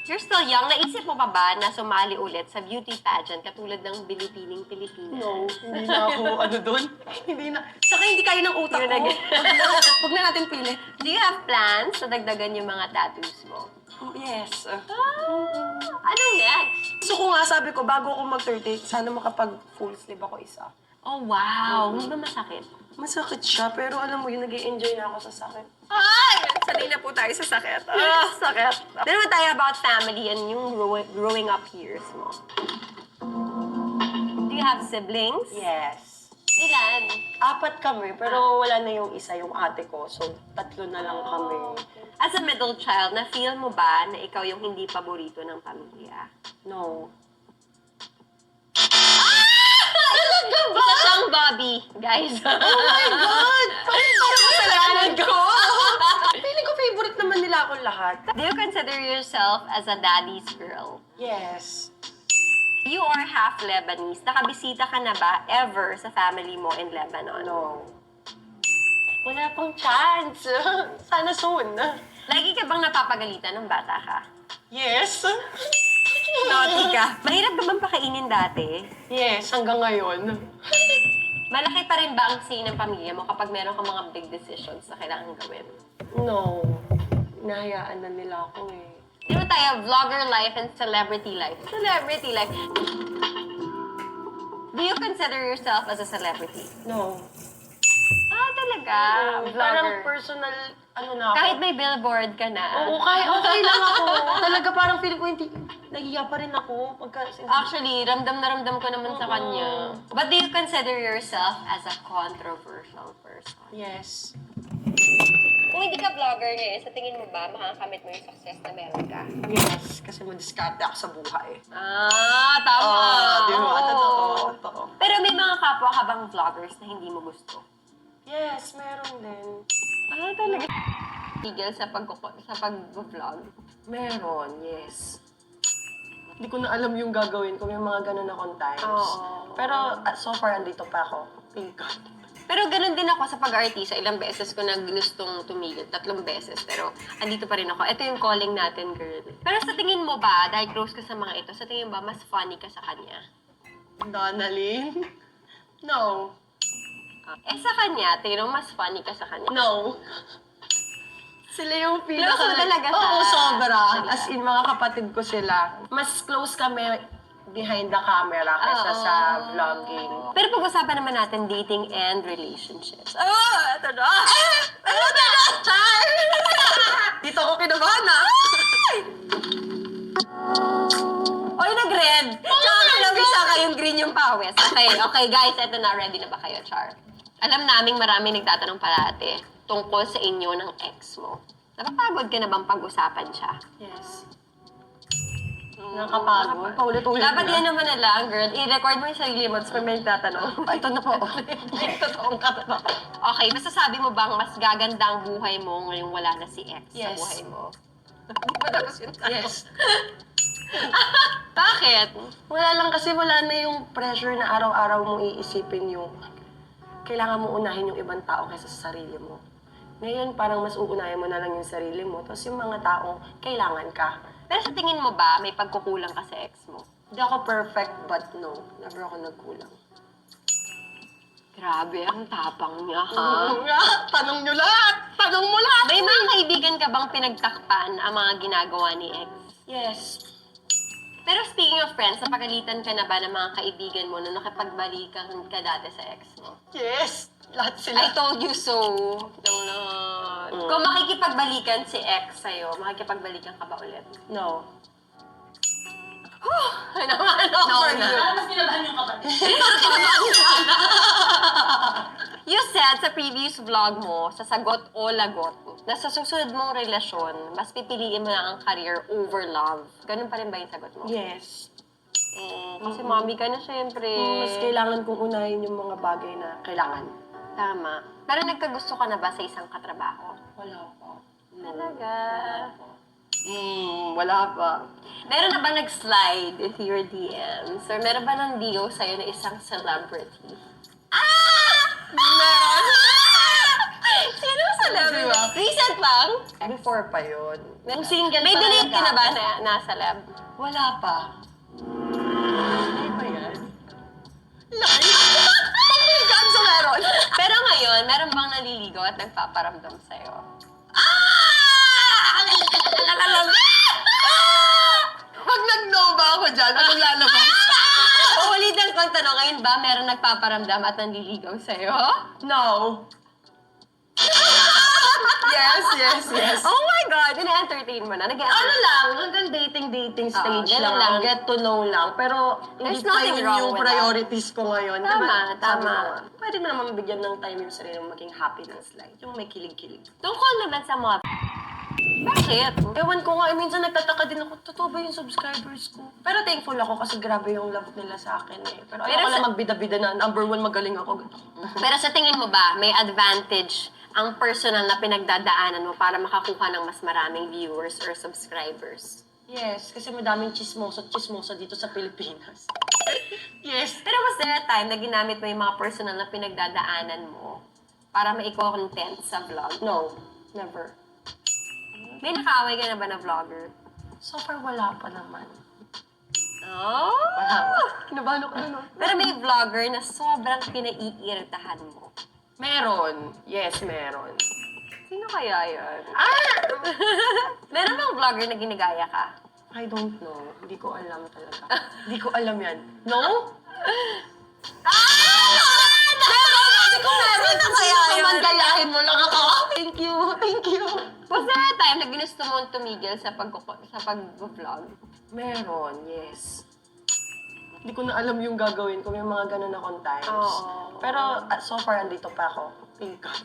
You're still young. Naisip mo pa ba na sumali ulit sa beauty pageant katulad ng Bilipining Pilipinas? No, hindi na ako doon. Hindi na. Saka hindi kaya ng utak Yun ko. again. Huwag na natin pilit. Do you have plans na dagdagan yung mga tattoos mo? Yes. Anong next? So kung nga sabi ko, bago ako mag-30, sana makapag full sleeve ako isa. Oh, wow. Hindi ba masakit? Masakit siya, pero alam mo yun, nag-i-enjoy na ako sa sakit. Ay! Sanay na po tayo sa sakit. Ah, sakit. Then naman tayo about family and yung growing up years mo. Do you have siblings? Yes. Ilan? 4 kami, pero wala na yung isa, yung ate ko. So, 3 na lang kami. As a middle child, na-feel mo ba na ikaw yung hindi paborito ng pamilya? No. Isa siyang Bobby, guys. Oh my God! Parang kasalanan ko! Feeling ko favorite naman nila akong lahat. Do you consider yourself as a daddy's girl? Yes. You are half Lebanese. Nakabisita ka na ba ever sa family mo in Lebanon? No. Wala pang chance. Sana soon. Lagi ka bang napapagalitan ng bata ka? Yes. Naughty ka. Mahirap ka bang pakainin dati? Yes, hanggang ngayon. Malaki pa rin ba ang say ng pamilya mo kapag meron kang mga big decisions na kailangan gawin? No. Nahayaan na nila ako eh. Di ba tayo, vlogger life and celebrity life? Celebrity life. Do you consider yourself as a celebrity? No. Ah, talaga? Parang Vlogger. personal, ano na ako. Kahit may billboard ka na. Oo, okay lang ako. Talaga parang feeling ko hindi, nahiya pa rin ako. Actually, ramdam na ramdam ko naman sa kanya. But do you consider yourself as a controversial person? Yes. Kung hindi ka vlogger ngayon, sa tingin mo ba makakamit mo yung success na meron ka? Yes, kasi madiskarte ako sa buhay. Ah, tama. Di ba? Oo. Totoo. Pero may mga kapwa ka bang vloggers na hindi mo gusto? Yes, meron din. Ah, talaga? Tigil sa pag-vlog? Meron, yes. Hindi ko na alam yung gagawin ko. May mga ganun akong times. Oo. Pero so far, andito pa ako. Thank God. Pero ganun din ako sa pag-artista. Ilang beses ko na gustong tumigil. 3 beses. Pero andito pa rin ako. Ito yung calling natin, girl. Pero sa tingin mo ba, dahil close ka sa mga ito, sa tingin mo ba, mas funny ka sa kanya? Donalyn? No. Sa kanya, tingin mo mas funny ka sa kanya? No. Sila yung pinaka... Close mo talaga sa... Oo, sobra. sila. As in, mga kapatid ko sila. Mas close kami behind the camera kaysa sa vlogging. Pero pag-usapan naman natin dating and relationships. Oh, ito na! Ito na! Char! Dito ako kinabahan, ha? Oy, nag-red! Tsaka kinabisa kayong green yung pawis. Okay guys, ito na. Ready na ba kayo, Char? Alam naming maraming nagtatanong parati tungkol sa inyo ng ex mo. Napapagod ka na bang pag-usapan siya? Yes. Nakapagod. Paulit-ulit Dapat na. yan naman na lang, girl. I-record mo yung sarili mo, tapos pag may nagtatanong. Ito na po. Totoong katawa. Okay, masasabi mo bang mas gaganda ang buhay mo ngayong wala na si ex sa Yes. buhay mo? Hindi pa tapos yung tanong. Yes. Bakit? Wala lang kasi wala na yung pressure na araw-araw mong iisipin yung kailangan mo unahin yung ibang tao kaysa sa sarili mo. Ngayon, parang mas uunahin mo na lang yung sarili mo, tapos yung mga taong kailangan ka. Pero sa tingin mo ba, may pagkukulang ka sa ex mo? Hindi ako perfect, but no. Never ako nagkulang. Grabe, ang tapang niya, ha? Tanong nyo lahat! Tanong mo lahat! May mga kaibigan ka bang pinagtakpan ang mga ginagawa ni ex? Yes. Pero speaking of friends, napagalitan ka na ba ng mga kaibigan mo nung nakipagbalikan ka dati sa ex mo? Yes! Lahat sila. I told you so. Kung makikipagbalikan si ex sa'yo, makikipagbalikan ka ba ulit? No. Ano for you? Mas kinabahan yung kapatid. You said sa previous vlog mo, sa Sagot o Lagot, na sa susunod mong relasyon, mas pipiliin mo lang ang career over love. Ganun pa rin ba yung sagot mo? Yes. Kasi mommy ka na syempre. Mas kailangan kong unahin yung mga bagay na kailangan. Tama. Pero nagkagusto ka na ba sa isang katrabaho? Wala pa. Talaga? Wala pa. Meron na ba nag-slide into your DMs? Or meron ba ng DO sa'yo na isang celebrity? Meron! Sino celebrity? Diba? Recent lang? before pa yun. Nung single May pa delete ka na talaga ba ako. na nasa lab? Wala pa. Ano ba yan? Live? Oh my God, so meron. Pero ngayon, meron bang naliligaw at nagpaparamdam sa'yo? Pag nag-no ba ako dyan, anong lalabas? Uulitin ko ang tanong, ngayon ba meron nagpaparamdam at nanliligaw sa'yo? No. Yes. Oh my God! Ina-entertain mo na. Ano lang, hanggang dating stage ganun lang, lang. get to know lang. Pero There's hindi pa nothing yun wrong yung with priorities ko ngayon. Tama, Diba? Sabi tama. ko nga, pwede mo naman bigyan ng time yung sarili mong maging happy ng slide. Yung may kilig-kilig. Tungkol naman sa mga... Bakit? Ewan ko nga, minsan nagtataka din ako, totoo ba yung subscribers ko? Pero thankful ako kasi grabe yung love nila sa akin eh. Pero ayoko sa- lang magbida-bida na number 1 magaling ako. Pero sa tingin mo ba, may advantage ang personal na pinagdadaanan mo para makakuha ng mas maraming viewers or subscribers? Yes, kasi madaming chismosa dito sa Pilipinas. Yes. Pero was there a time na ginamit mo yung mga personal na pinagdadaanan mo para maiko-content sa vlog? No, never. May nakaaway ka na ba na vlogger? So far, wala pa naman. Oh! Wala pa. Kinabahan ako na. Pero may vlogger na sobrang pinaiiritahan mo. Meron. Yes, meron. Sino kaya yun? Ah! Meron bang vlogger na ginagaya ka? I don't know. Hindi ko alam talaga. Hindi ko alam yan. No? Sino kaya yun? Mandayahin mo lang ako. Thank you. Was there a time na ginusto mong tumigil sa pag-vlog? Meron, yes. Hindi ko na alam yung gagawin ko. May mga ganun akong times. Oo. Pero so far, andito pa ako. Thank God.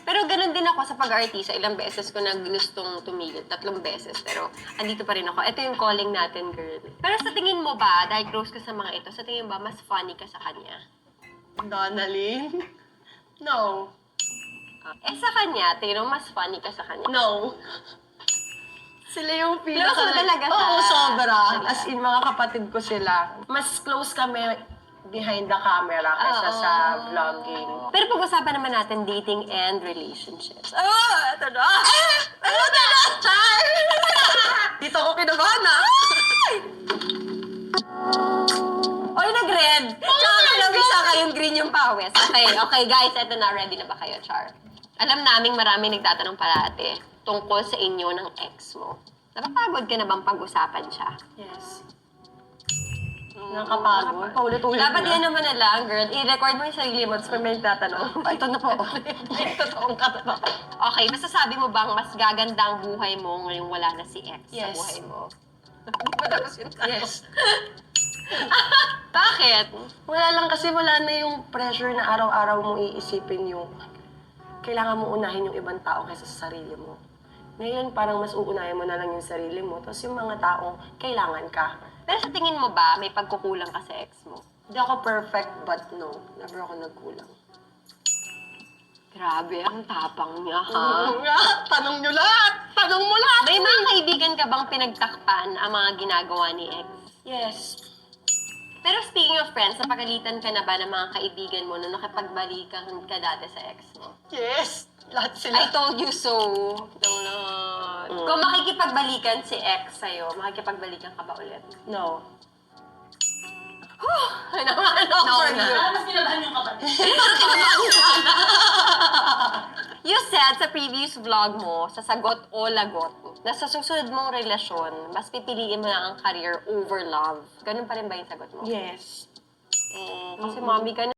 Pero ganun din ako sa pag-artista. Ilang beses ko na ginustong tumigil. 3 beses. Pero andito pa rin ako. Ito yung calling natin, girl. Pero sa tingin mo ba, dahil close ka sa mga ito, sa tingin mo ba, mas funny ka sa kanya? Donalyn? No. Sa kanya, tingin mo mas funny ka sa kanya? No. Sila yung pinaka... Close mo talaga sa... Oo, sobra. sila. As in, mga kapatid ko sila. Mas close kami behind the camera kaysa Oo. sa vlogging. Pero pag-usapan naman natin dating and relationships. Oh, ito na! Ano na? Char! Dito ako kinabahan na. Oy, nag-red! Tsaka kinabisa kayong green yung pawis. Okay, guys, eto na. Ready na ba kayo, Char? Alam naming marami nagtatanong parati tungkol sa inyo ng ex mo. Napapagod ka na bang pag-usapan siya? Yes. Nakakapagod. Paulit-ulit Dapat na. yan naman na lang, girl. I-record mo yung sarili mo, tapos pag may nagtatanong. Ito na po. Totoong katawa. Okay, masasabi mo bang mas gaganda ang buhay mo ngayong wala na si ex sa Yes. buhay mo? Hindi pa tapos yung tanong. Yes. Bakit? Wala lang kasi wala na yung pressure na araw-araw mong iisipin yung kailangan mo unahin yung ibang tao kaysa sa sarili mo. Ngayon, parang mas uunahin mo na lang yung sarili mo, tapos yung mga taong kailangan ka. Pero sa tingin mo ba, may pagkukulang ka sa ex mo? Hindi ako perfect, but no. Never ako nagkulang. Grabe, ang tapang niya, ha? Tanong nyo lahat! Tanong mo lahat! May mga kaibigan ka bang pinagtakpan ang mga ginagawa ni ex? Yes. Pero speaking of friends, napagalitan ka na ba ng mga kaibigan mo nung nakipagbalikan ka dati sa ex mo? Yes! Lahat sila. I told you so. Kung makikipagbalikan si ex sa'yo, makikipagbalikan ka ba ulit? No. Ano for na. you? Mas kinabahan yung kapatid. You said sa previous vlog mo, sa Sagot o Lagot, na sa susunod mong relasyon, mas pipiliin mo na ang career over love. Ganun pa rin ba yung sagot mo? Yes. Kasi mommy ka na